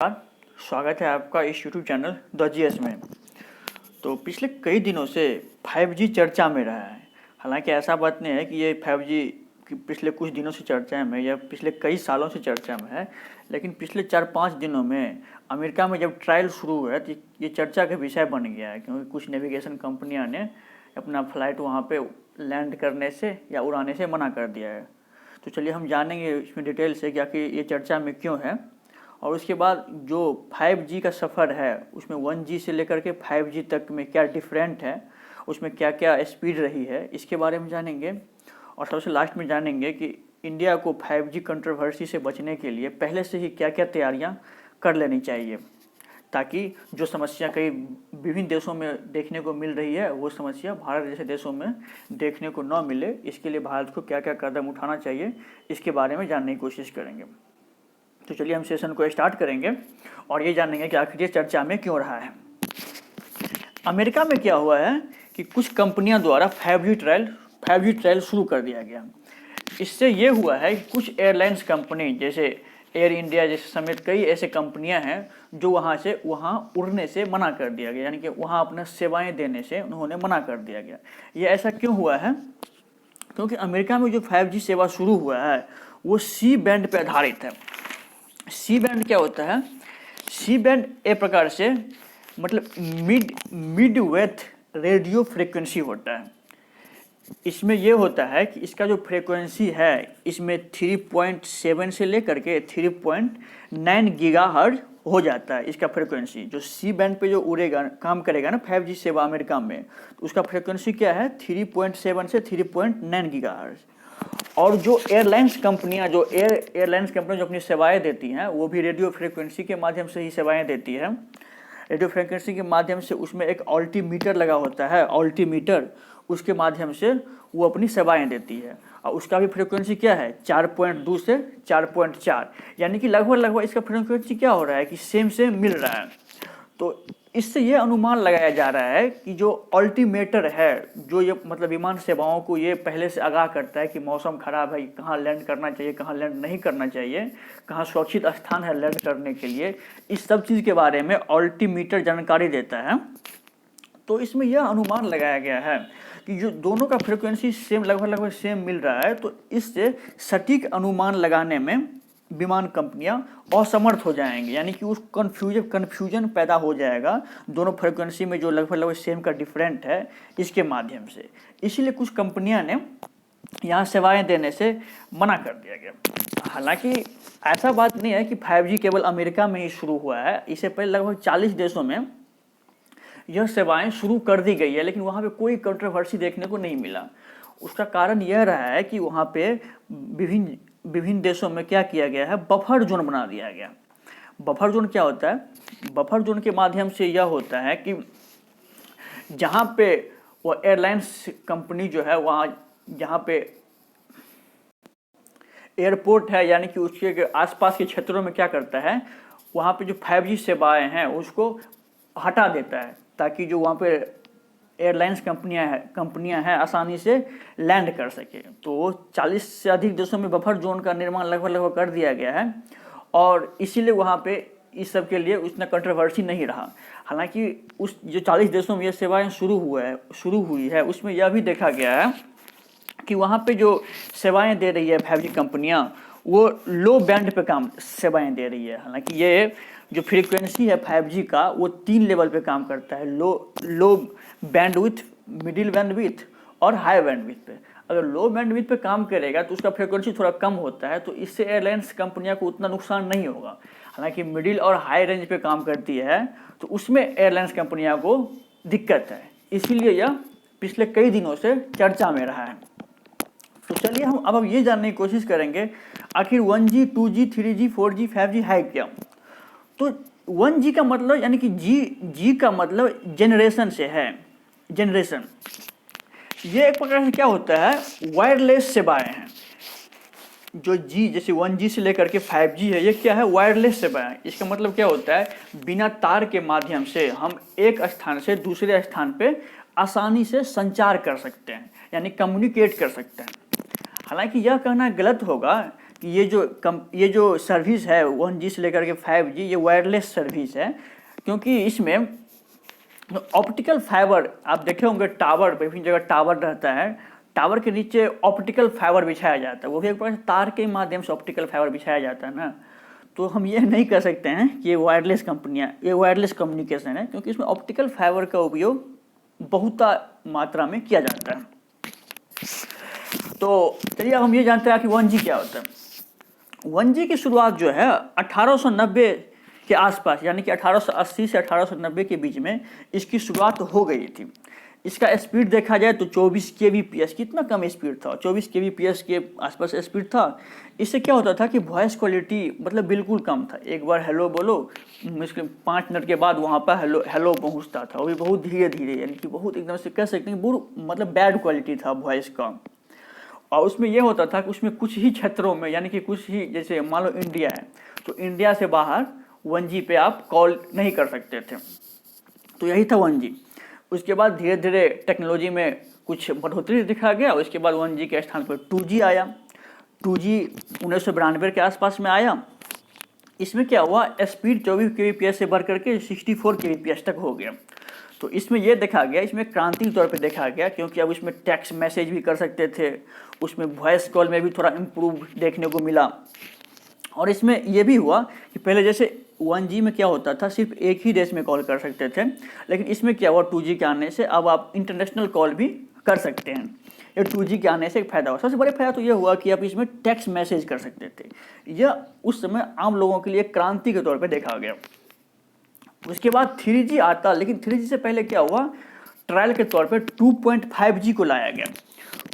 नमस्कार, स्वागत है आपका इस यूट्यूब चैनल द जीएस में। तो पिछले कई दिनों से 5G चर्चा में रहा है। हालांकि ऐसा बात नहीं है कि ये 5G पिछले कुछ दिनों से चर्चा में या पिछले कई सालों से चर्चा में है, लेकिन पिछले 4-5 दिनों में अमेरिका में जब ट्रायल शुरू हुआ तो ये चर्चा का विषय बन गया है, क्योंकि कुछ नेविगेशन कंपनियाँ ने अपना फ्लाइट वहाँ पर लैंड करने से या उड़ाने से मना कर दिया है। तो चलिए हम जानेंगे इसमें डिटेल से कि आखिर ये चर्चा में क्यों है, और उसके बाद जो 5G का सफ़र है उसमें 1G से लेकर के 5G तक में क्या डिफरेंट है, उसमें क्या क्या स्पीड रही है, इसके बारे में जानेंगे। और सबसे लास्ट में जानेंगे कि इंडिया को 5G कंट्रोवर्सी से बचने के लिए पहले से ही क्या क्या तैयारियां कर लेनी चाहिए, ताकि जो समस्या कई विभिन्न देशों में देखने को मिल रही है वो समस्या भारत जैसे देशों में देखने को न मिले। इसके लिए भारत को क्या क्या कदम उठाना चाहिए, इसके बारे में जानने की कोशिश करेंगे। तो चलिए हम सेशन को स्टार्ट करेंगे और ये जानेंगे कि आखिर ये चर्चा में क्यों रहा है। अमेरिका में क्या हुआ है कि कुछ कंपनियां द्वारा 5G ट्रायल शुरू कर दिया गया। इससे ये हुआ है कि कुछ एयरलाइंस कंपनी जैसे एयर इंडिया जैसे समेत कई ऐसे कंपनियां हैं जो वहाँ उड़ने से मना कर दिया गया, यानी कि वहाँ अपना सेवाएं देने से उन्होंने मना कर दिया गया। ये ऐसा क्यों हुआ है? क्योंकि अमेरिका में जो 5G सेवा शुरू हुआ है वो सी बैंड पर आधारित है। सी बैंड क्या होता है? सी बैंड एक प्रकार से मतलब मिड वेथ रेडियो फ्रीक्वेंसी होता है। इसमें यह होता है कि इसका जो फ्रीक्वेंसी है इसमें 3.7 से लेकर के 3.9 गीगाहर्ट्ज हो जाता है। इसका फ्रीक्वेंसी जो सी बैंड पे जो उड़ेगा काम करेगा ना 5G सेवा अमेरिका में, तो उसका फ्रीक्वेंसी क्या है? 3.7 से 3.9 गीगाहर्ट्ज। और जो एयरलाइंस कंपनियां जो अपनी सेवाएं देती हैं वो भी रेडियो फ्रीक्वेंसी के माध्यम से ही सेवाएं देती है। रेडियो फ्रीक्वेंसी के माध्यम से उसमें एक अल्टीमीटर लगा होता है, अल्टीमीटर, उसके माध्यम से वो अपनी सेवाएं देती है। और उसका भी फ्रीक्वेंसी क्या है? 4.2 से 4.4, यानी कि लगभग इसका फ्रीक्वेंसी क्या हो रहा है कि सेम मिल रहा है। तो इससे ये अनुमान लगाया जा रहा है कि जो अल्टीमीटर है, जो ये मतलब विमान सेवाओं को ये पहले से आगाह करता है कि मौसम खराब है, कहाँ लैंड करना चाहिए, कहाँ लैंड नहीं करना चाहिए, कहाँ सुरक्षित स्थान है लैंड करने के लिए, इस सब चीज़ के बारे में अल्टीमीटर जानकारी देता है। तो इसमें यह अनुमान लगाया गया है कि जो दोनों का फ्रिक्वेंसी लगभग सेम मिल रहा है, तो इससे सटीक अनुमान लगाने में विमान कंपनियां असमर्थ हो जाएंगे, यानी कि उस कन्फ्यूजन पैदा हो जाएगा दोनों फ्रिक्वेंसी में जो लगभग सेम का डिफरेंट है इसके माध्यम से। इसीलिए कुछ कंपनियां ने यहाँ सेवाएं देने से मना कर दिया गया। हालांकि ऐसा बात नहीं है कि 5G केवल अमेरिका में ही शुरू हुआ है। इससे पहले लगभग 40 देशों में यह सेवाएं शुरू कर दी गई है, लेकिन वहाँ पे कोई कंट्रोवर्सी देखने को नहीं मिला। उसका कारण यह रहा है कि वहाँ पे विभिन्न देशों में क्या किया गया है, बफर जोन बना दिया गया। बफर जोन क्या होता है? बफर जोन के माध्यम से यह होता है कि जहाँ पे वो एयरलाइंस कंपनी जो है वहाँ जहाँ पे एयरपोर्ट है, यानी कि उसके आसपास के क्षेत्रों में क्या करता है, वहाँ पे जो 5G सेवाएं हैं उसको हटा देता है, ताकि जो वहाँ पे एयरलाइंस कंपनियां हैं आसानी से लैंड कर सके। तो 40 से अधिक देशों में बफर जोन का निर्माण लगभग कर दिया गया है, और इसीलिए वहाँ पे इस सब के लिए उतना कंट्रोवर्सी नहीं रहा। हालांकि उस जो 40 देशों में ये सेवाएं शुरू हुई है उसमें यह भी देखा गया है कि वहाँ पे जो सेवाएं दे रही है 5G कंपनियां वो लो बैंड पे सेवाएं दे रही है। हालांकि ये जो फ्रीक्वेंसी है 5G का वो 3 लेवल पे काम करता है, लो बैंडविड्थ, मिडिल बैंडविड्थ और हाई बैंडविड्थ पे। अगर लो बैंडविड्थ पे काम करेगा तो उसका फ्रीक्वेंसी थोड़ा कम होता है, तो इससे एयरलाइंस कंपनियां को उतना नुकसान नहीं होगा। हालांकि मिडिल और हाई रेंज पे काम करती है तो उसमें एयरलाइंस कंपनियां को दिक्कत है, इसीलिए यह पिछले कई दिनों से चर्चा में रहा है। तो चलिए हम अब ये जानने की कोशिश करेंगे आखिर 1G, 2G, 3G, 4G, 5G है क्या। तो 1G का मतलब यानी कि जी का मतलब जनरेशन से है, जनरेशन। ये एक प्रकार से क्या होता है, वायरलेस सेवाएं हैं। जो जी जैसे 1G से लेकर के 5G है, ये क्या है, वायरलेस सेवाएं। इसका मतलब क्या होता है, बिना तार के माध्यम से हम एक स्थान से दूसरे स्थान पे आसानी से संचार कर सकते हैं, यानी कम्युनिकेट कर सकते हैं। हालांकि यह कहना गलत होगा कि ये जो सर्विस है 1G से लेकर के 5G, ये वायरलेस सर्विस है, क्योंकि इसमें ऑप्टिकल फाइबर, आप देखे होंगे टावर, विभिन्न जगह टावर रहता है, टावर के नीचे ऑप्टिकल फाइबर बिछाया जाता है, वो भी एक प्रकार से तार के माध्यम से ऑप्टिकल फाइबर बिछाया जाता है ना। तो हम ये नहीं कह सकते हैं कि ये वायरलेस कम्युनिकेशन है, क्योंकि इसमें ऑप्टिकल फाइबर का उपयोग बहुत मात्रा में किया जाता है। तो चलिए अब हम ये जानते हैं कि 1G क्या होता है। 1G की शुरुआत जो है 1890 के आसपास, यानी कि 1880 से 1890 के बीच में इसकी शुरुआत हो गई थी। इसका स्पीड देखा जाए तो 24 kbps, कितना कम स्पीड था, 24 kbps के आसपास स्पीड था। इससे क्या होता था कि वॉइस क्वालिटी मतलब बिल्कुल कम था। एक बार हेलो बोलो, मुश्किल 5 मिनट के बाद वहाँ पर हेलो हेलो पहुँचता था, वो भी बहुत धीरे धीरे, यानी कि बहुत एकदम से कह सकते हैं मतलब बैड क्वालिटी था वॉइस का। और उसमें यह होता था कि उसमें कुछ ही क्षेत्रों में, यानी कि कुछ ही, जैसे मान लो इंडिया है तो इंडिया से बाहर 1G पे आप कॉल नहीं कर सकते थे। तो यही था 1G। उसके बाद धीरे धीरे टेक्नोलॉजी में कुछ बढ़ोतरी दिखा गया। उसके बाद 1G के स्थान पर 2G आया। 2G 1992 के आसपास में आया। इसमें क्या हुआ, स्पीड 24 kbps से बढ़ करके 64 kbps तक हो गया। तो इसमें यह देखा गया, इसमें क्रांति के तौर पे देखा गया, क्योंकि अब उसमें टेक्स्ट मैसेज भी कर सकते थे, उसमें वॉइस कॉल में भी थोड़ा इम्प्रूव देखने को मिला। और इसमें यह भी हुआ कि पहले जैसे 1G में क्या होता था, सिर्फ एक ही देश में कॉल कर सकते थे, लेकिन इसमें क्या हुआ, 2G के आने से अब आप इंटरनेशनल कॉल भी कर सकते हैं। ये 2G के आने से एक फ़ायदा हुआ। सबसे बड़ा फायदा तो ये हुआ कि आप इसमें टेक्स्ट मैसेज कर सकते थे। यह उस समय आम लोगों के लिए क्रांति के तौर पर देखा गया। उसके बाद 3G आता, लेकिन 3G से पहले क्या हुआ, ट्रायल के तौर पे 2.5G को लाया गया।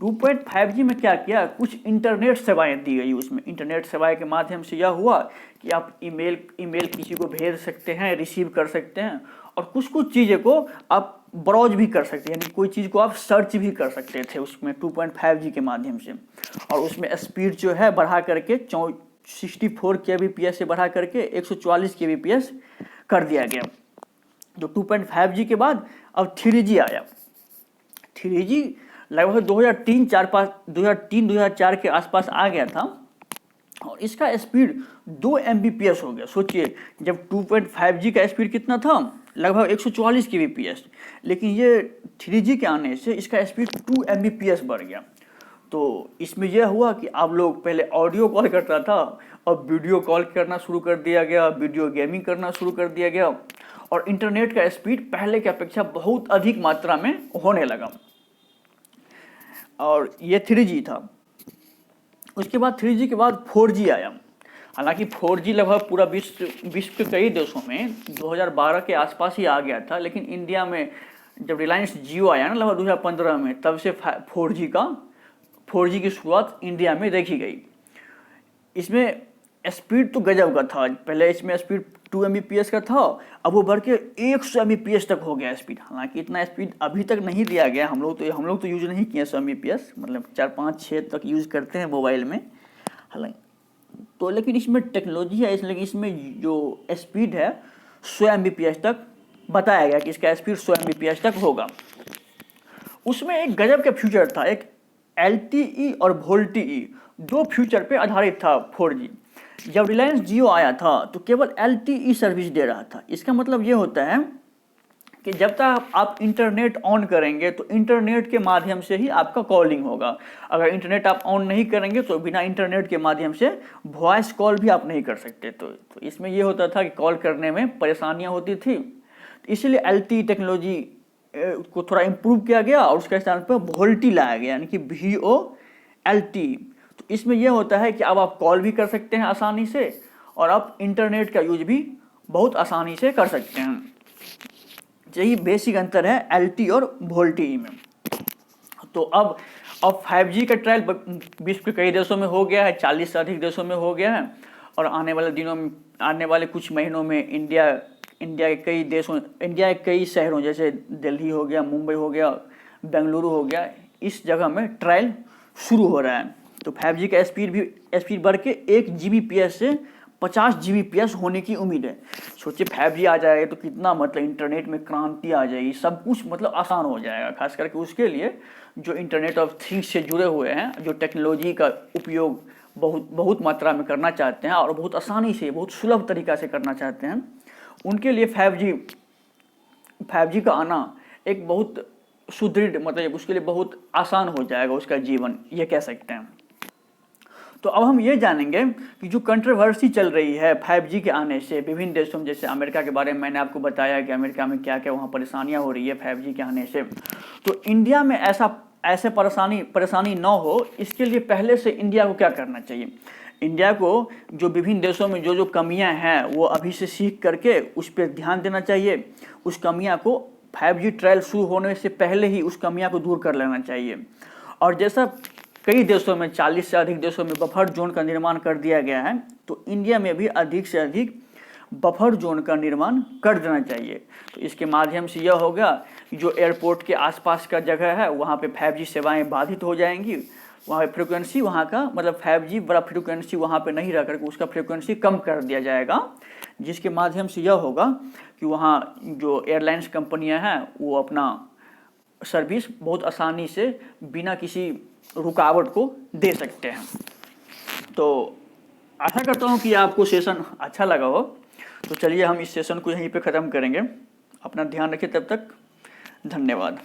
2.5G में क्या किया, कुछ इंटरनेट सेवाएं दी गई। उसमें इंटरनेट सेवाएं के माध्यम से यह हुआ कि आप ईमेल किसी को भेज सकते हैं, रिसीव कर सकते हैं, और कुछ चीज़ें को आप ब्राउज भी कर सकते हैं, यानी कोई चीज़ को आप सर्च भी कर सकते थे उसमें 2.5G के माध्यम से। और उसमें स्पीड जो है बढ़ा करके 64 kbps से बढ़ा करके 144 kbps कर दिया गया। तो 2.5G के बाद अब 3G आया। 3G लगभग 2003-2004 के आसपास आ गया था, और इसका स्पीड 2 Mbps हो गया। सोचिए, जब 2.5G का स्पीड कितना था, लगभग 144 kbps, लेकिन ये 3G के आने से इसका स्पीड 2 Mbps बढ़ गया। तो इसमें यह हुआ कि आप लोग पहले ऑडियो कॉल करता था, अब वीडियो कॉल करना शुरू कर दिया गया, वीडियो गेमिंग करना शुरू कर दिया गया, और इंटरनेट का स्पीड पहले की अपेक्षा बहुत अधिक मात्रा में होने लगा। और ये 3G था। उसके बाद 3G के बाद 4G आया। हालांकि 4G लगभग पूरा विश्व के कई देशों में 2012 के आसपास ही आ गया था, लेकिन इंडिया में जब रिलायंस जियो आया ना लगभग 2015 में, तब से 4G की शुरुआत इंडिया में देखी गई। इसमें स्पीड तो गजब का था। पहले इसमें स्पीड 2 Mbps का था, अब वो बढ़ के 100 Mbps तक हो गया स्पीड। हालांकि इतना स्पीड अभी तक नहीं दिया गया, हम लोग तो यूज नहीं किए 100 Mbps, मतलब 4, 5, 6 तक यूज़ करते हैं मोबाइल में। हालांकि तो लेकिन इसमें टेक्नोलॉजी है, इसलिए इसमें जो स्पीड है 100 Mbps तक बताया गया कि इसका स्पीड 100 Mbps तक होगा। उसमें एक गजब का फ्यूचर था, एक LTE और VoLTE, 2 फ्यूचर पे आधारित था 4G। जब रिलायंस जियो आया था तो केवल LTE सर्विस दे रहा था। इसका मतलब ये होता है कि जब तक आप इंटरनेट ऑन करेंगे तो इंटरनेट के माध्यम से ही आपका कॉलिंग होगा। अगर इंटरनेट आप ऑन नहीं करेंगे तो बिना इंटरनेट के माध्यम से वॉइस कॉल भी आप नहीं कर सकते। तो इसमें ये होता था कि कॉल करने में परेशानियां होती थी, इसलिए LTE टेक्नोलॉजी को थोड़ा इम्प्रूव किया गया और उसके स्थान पर VoLTE लाया गया, यानी कि VoLTE। तो इसमें यह होता है कि अब आप कॉल भी कर सकते हैं आसानी से, और आप इंटरनेट का यूज भी बहुत आसानी से कर सकते हैं। यही बेसिक अंतर है LTE और VoLTE में। तो अब 5G का ट्रायल विश्व के कई देशों में हो गया है, 40 से अधिक देशों में हो गया है, और आने वाले कुछ महीनों में इंडिया के कई शहरों जैसे दिल्ली हो गया, मुंबई हो गया, बेंगलुरु हो गया, इस जगह में ट्रायल शुरू हो रहा है। तो 5G का स्पीड बढ़ के 1 Gbps से 50 Gbps होने की उम्मीद है। सोचिए 5G आ जाएगा तो कितना मतलब इंटरनेट में क्रांति आ जाएगी, सब कुछ मतलब आसान हो जाएगा। खास करके उसके लिए जो इंटरनेट ऑफ थिंग्स से जुड़े हुए हैं, जो टेक्नोलॉजी का उपयोग बहुत बहुत मात्रा में करना चाहते हैं और बहुत आसानी से, बहुत सुलभ तरीका से करना चाहते हैं, उनके लिए 5G का आना एक बहुत सुदृढ़, मतलब उसके लिए बहुत आसान हो जाएगा उसका जीवन, ये कह सकते हैं। तो अब हम ये जानेंगे कि जो कंट्रोवर्सी चल रही है 5G के आने से विभिन्न देशों में, जैसे अमेरिका के बारे में मैंने आपको बताया कि अमेरिका में क्या क्या वहाँ परेशानियाँ हो रही है 5G के आने से, तो इंडिया में ऐसे परेशानी न हो, इसके लिए पहले से इंडिया को क्या करना चाहिए। इंडिया को जो विभिन्न देशों में जो कमियां हैं वो अभी से सीख करके उस पर ध्यान देना चाहिए। उस कमियां को 5G ट्रायल शुरू होने से पहले ही उस कमियां को दूर कर लेना चाहिए। और जैसा कई देशों में, 40 से अधिक देशों में बफर जोन का निर्माण कर दिया गया है, तो इंडिया में भी अधिक से अधिक बफर जोन का निर्माण कर देना चाहिए। तो इसके माध्यम से यह होगा कि जो एयरपोर्ट के आसपास का जगह है वहाँ पे 5G सेवाएं बाधित हो जाएंगी। वहाँ पे फ्रिक्वेंसी, वहाँ का मतलब 5G बड़ा फ्रिक्वेंसी वहाँ पे नहीं रह करके उसका फ्रिक्वेंसी कम कर दिया जाएगा, जिसके माध्यम से यह होगा कि वहाँ जो एयरलाइंस कंपनियाँ हैं वो अपना सर्विस बहुत आसानी से बिना किसी रुकावट को दे सकते हैं। तो आशा करता हूँ कि आपको सेशन अच्छा लगा हो। तो चलिए हम इस सेशन को यहीं पे ख़त्म करेंगे। अपना ध्यान रखिए, तब तक धन्यवाद।